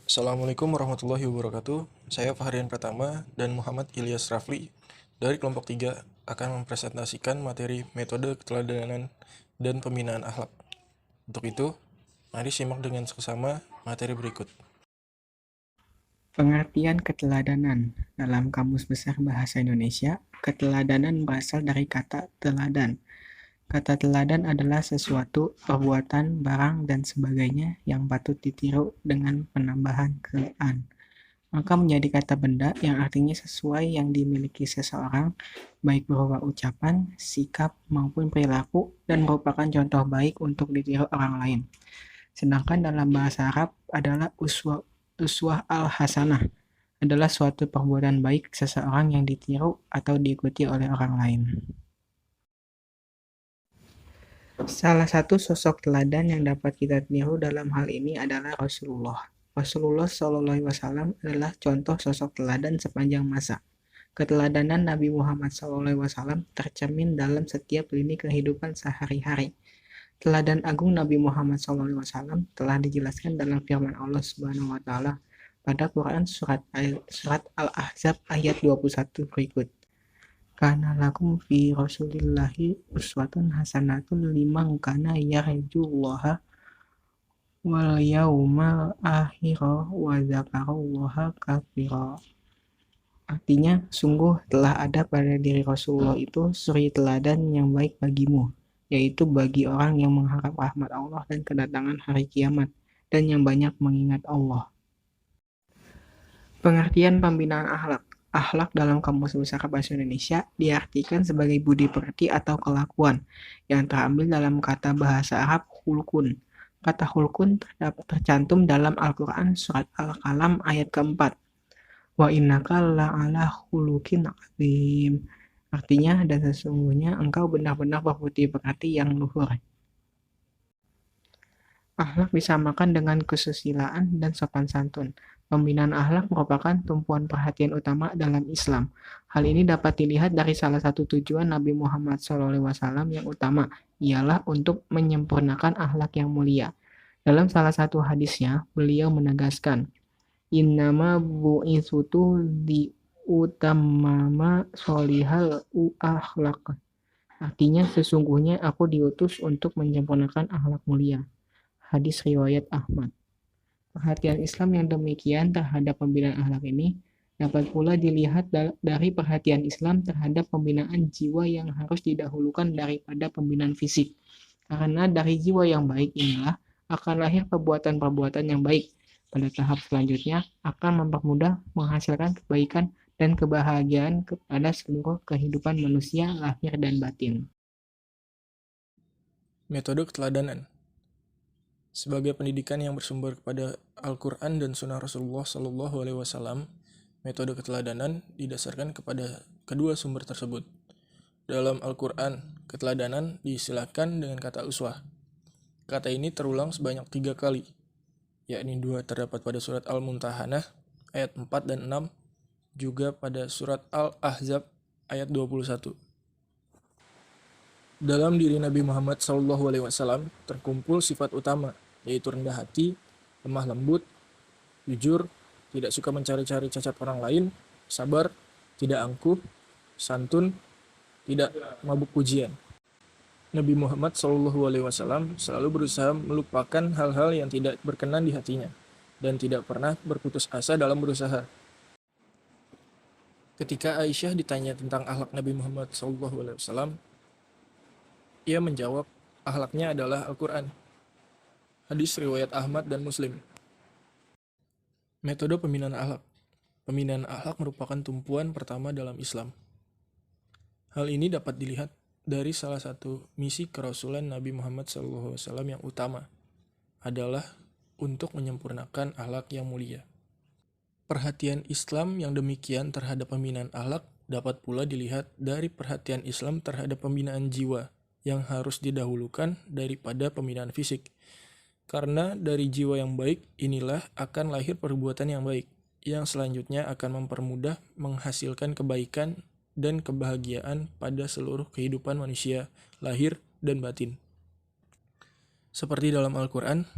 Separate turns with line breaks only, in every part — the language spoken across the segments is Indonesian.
Assalamualaikum warahmatullahi wabarakatuh. Saya Fahrian Pratama dan Muhammad Ilyas Rafli dari kelompok 3 akan mempresentasikan materi metode keteladanan dan pembinaan akhlak. Untuk itu, mari simak dengan seksama materi berikut.
Pengertian keteladanan. Dalam Kamus Besar Bahasa Indonesia, keteladanan berasal dari kata teladan. Kata teladan adalah sesuatu, perbuatan, barang, dan sebagainya yang patut ditiru dengan penambahan ke-an. Maka menjadi kata benda yang artinya sesuai yang dimiliki seseorang, baik berupa ucapan, sikap, maupun perilaku, dan merupakan contoh baik untuk ditiru orang lain. Sedangkan dalam bahasa Arab adalah uswah al-hasanah, adalah suatu perbuatan baik seseorang yang ditiru atau diikuti oleh orang lain. Salah satu sosok teladan yang dapat kita tiru dalam hal ini adalah Rasulullah. Rasulullah SAW adalah contoh sosok teladan sepanjang masa. Keteladanan Nabi Muhammad SAW tercermin dalam setiap lini kehidupan sehari-hari. Teladan agung Nabi Muhammad SAW telah dijelaskan dalam firman Allah Subhanahu wa taala pada Quran surat Al-Ahzab ayat 21 berikut. Kana lakum fi Rasulillahi uswatun hasanatun liman kana yarjullaha wal yaumal akhira wa dzakarallaha katsira. Artinya, sungguh telah ada pada diri Rasulullah itu suri teladan yang baik bagimu, yaitu bagi orang yang mengharap rahmat Allah dan kedatangan hari kiamat, dan yang banyak mengingat Allah. Pengertian pembinaan akhlak. Akhlak dalam Kamus Besar Bahasa Indonesia diartikan sebagai budi pekerti atau kelakuan yang terambil dalam kata bahasa Arab hulkun. Kata hulkun tercantum dalam Al-Quran surat Al-Qalam ayat keempat. Wa innaka la'ala hulukin azim. Artinya, dan sesungguhnya engkau benar-benar berbudi pekerti yang luhur. Akhlak disamakan dengan kesusilaan dan sopan santun. Pembinaan akhlak merupakan tumpuan perhatian utama dalam Islam. Hal ini dapat dilihat dari salah satu tujuan Nabi Muhammad SAW yang utama, ialah untuk menyempurnakan akhlak yang mulia. Dalam salah satu hadisnya, beliau menegaskan, Innama bu'itsutu liutamama solihal akhlak. Artinya, sesungguhnya aku diutus untuk menyempurnakan akhlak mulia. Hadis riwayat Ahmad. Perhatian Islam yang demikian terhadap pembinaan akhlak ini dapat pula dilihat dari perhatian Islam terhadap pembinaan jiwa yang harus didahulukan daripada pembinaan fisik. Karena dari jiwa yang baik inilah akan lahir perbuatan-perbuatan yang baik. Pada tahap selanjutnya akan mempermudah menghasilkan kebaikan dan kebahagiaan kepada seluruh kehidupan manusia lahir dan batin.
Metode keteladanan. Sebagai pendidikan yang bersumber kepada Al-Quran dan Sunnah Rasulullah SAW, metode keteladanan didasarkan kepada kedua sumber tersebut. Dalam Al-Quran, keteladanan diistilahkan dengan kata uswah. Kata ini terulang sebanyak 3 kali, yakni 2 terdapat pada surat Al-Mumtahanah ayat 4 dan 6, juga pada surat Al-Ahzab ayat 21. Dalam diri Nabi Muhammad SAW terkumpul sifat utama, yaitu rendah hati, lemah lembut, jujur, tidak suka mencari-cari cacat orang lain, sabar, tidak angkuh, santun, tidak mabuk pujian. Nabi Muhammad SAW selalu berusaha melupakan hal-hal yang tidak berkenan di hatinya, dan tidak pernah berputus asa dalam berusaha. Ketika Aisyah ditanya tentang akhlak Nabi Muhammad SAW, ia menjawab, akhlaknya adalah Al-Quran. Hadis riwayat Ahmad dan Muslim. Metode pembinaan akhlak. Pembinaan akhlak merupakan tumpuan pertama dalam Islam. Hal ini dapat dilihat dari salah satu misi kerasulan Nabi Muhammad SAW yang utama, adalah untuk menyempurnakan akhlak yang mulia. Perhatian Islam yang demikian terhadap pembinaan akhlak dapat pula dilihat dari perhatian Islam terhadap pembinaan jiwa yang harus didahulukan daripada pembinaan fisik. Karena dari jiwa yang baik inilah akan lahir perbuatan yang baik, yang selanjutnya akan mempermudah menghasilkan kebaikan dan kebahagiaan pada seluruh kehidupan manusia, lahir dan batin. Seperti dalam Al-Quran,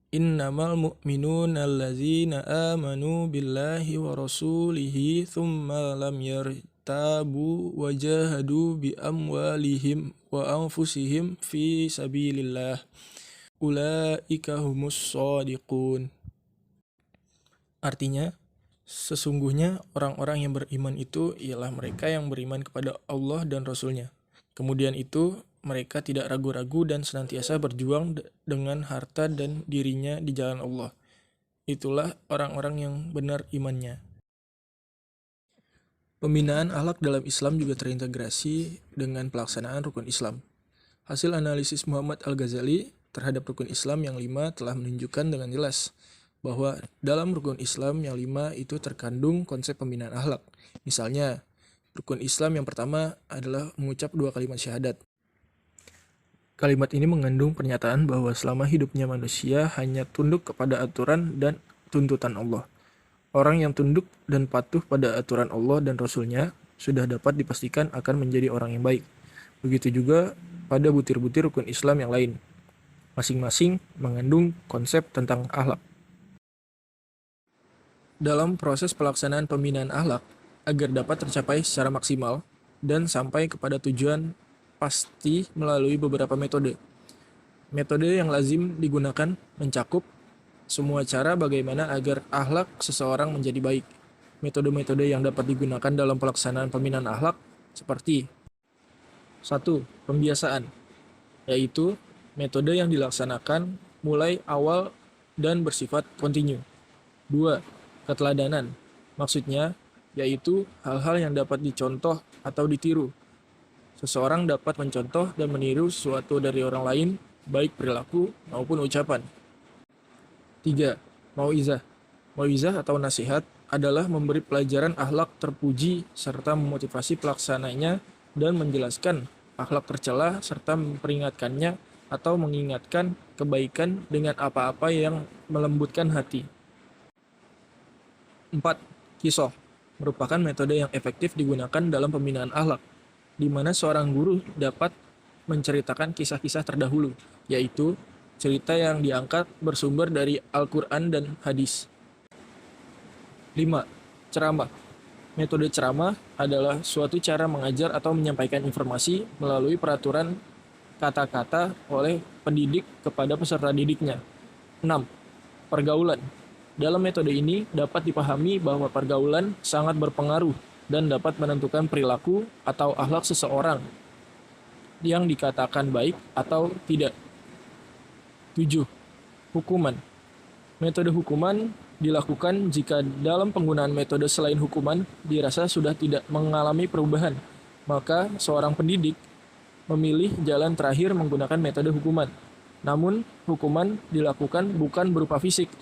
Innamal mu'minuna allazina amanu billahi wa rasulihi thumma lam yartabu wa jahadu bi amwalihim wa anfusihim fi sabilillah. Ulaika humus shadiqun. Artinya, sesungguhnya orang-orang yang beriman itu ialah mereka yang beriman kepada Allah dan Rasul-Nya. Kemudian itu, mereka tidak ragu-ragu dan senantiasa berjuang dengan harta dan dirinya di jalan Allah. Itulah orang-orang yang benar imannya. Pembinaan akhlak dalam Islam juga terintegrasi dengan pelaksanaan rukun Islam. Hasil analisis Muhammad Al-Ghazali terhadap rukun Islam yang 5 telah menunjukkan dengan jelas bahwa dalam rukun Islam yang 5 itu terkandung konsep pembinaan akhlak. Misalnya, rukun Islam yang pertama adalah mengucap 2 kalimat syahadat. Kalimat ini mengandung pernyataan bahwa selama hidupnya manusia hanya tunduk kepada aturan dan tuntutan Allah. Orang yang tunduk dan patuh pada aturan Allah dan Rasul-Nya sudah dapat dipastikan akan menjadi orang yang baik. Begitu juga pada butir-butir rukun Islam yang lain. Masing-masing mengandung konsep tentang akhlak. Dalam proses pelaksanaan pembinaan akhlak, agar dapat tercapai secara maksimal dan sampai kepada tujuan pasti melalui beberapa metode. Metode yang lazim digunakan mencakup semua cara bagaimana agar akhlak seseorang menjadi baik. Metode-metode yang dapat digunakan dalam pelaksanaan pembinaan akhlak seperti 1. Pembiasaan, yaitu metode yang dilaksanakan mulai awal dan bersifat kontinu. 2. Keteladanan, maksudnya yaitu hal-hal yang dapat dicontoh atau ditiru. Seseorang dapat mencontoh dan meniru sesuatu dari orang lain, baik perilaku maupun ucapan. 3. Mau'izah. Mau'izah atau nasihat adalah memberi pelajaran akhlak terpuji serta memotivasi pelaksananya dan menjelaskan akhlak tercela serta memperingatkannya atau mengingatkan kebaikan dengan apa-apa yang melembutkan hati. 4. Qisah merupakan metode yang efektif digunakan dalam pembinaan akhlak, di mana seorang guru dapat menceritakan kisah-kisah terdahulu, yaitu cerita yang diangkat bersumber dari Al-Quran dan hadis. 5. Ceramah. Metode ceramah adalah suatu cara mengajar atau menyampaikan informasi melalui peraturan kata-kata oleh pendidik kepada peserta didiknya. 6. Pergaulan. Dalam metode ini dapat dipahami bahwa pergaulan sangat berpengaruh dan dapat menentukan perilaku atau akhlak seseorang yang dikatakan baik atau tidak. 7. Hukuman. Metode hukuman dilakukan jika dalam penggunaan metode selain hukuman dirasa sudah tidak mengalami perubahan, maka seorang pendidik memilih jalan terakhir menggunakan metode hukuman. Namun, hukuman dilakukan bukan berupa fisik,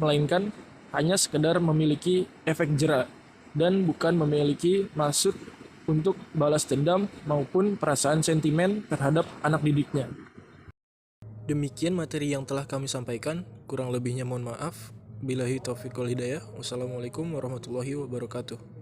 melainkan hanya sekedar memiliki efek jera dan bukan memiliki maksud untuk balas dendam maupun perasaan sentimen terhadap anak didiknya. Demikian materi yang telah kami sampaikan, kurang lebihnya mohon maaf. Billahi taufiq wal hidayah. Wassalamualaikum warahmatullahi wabarakatuh.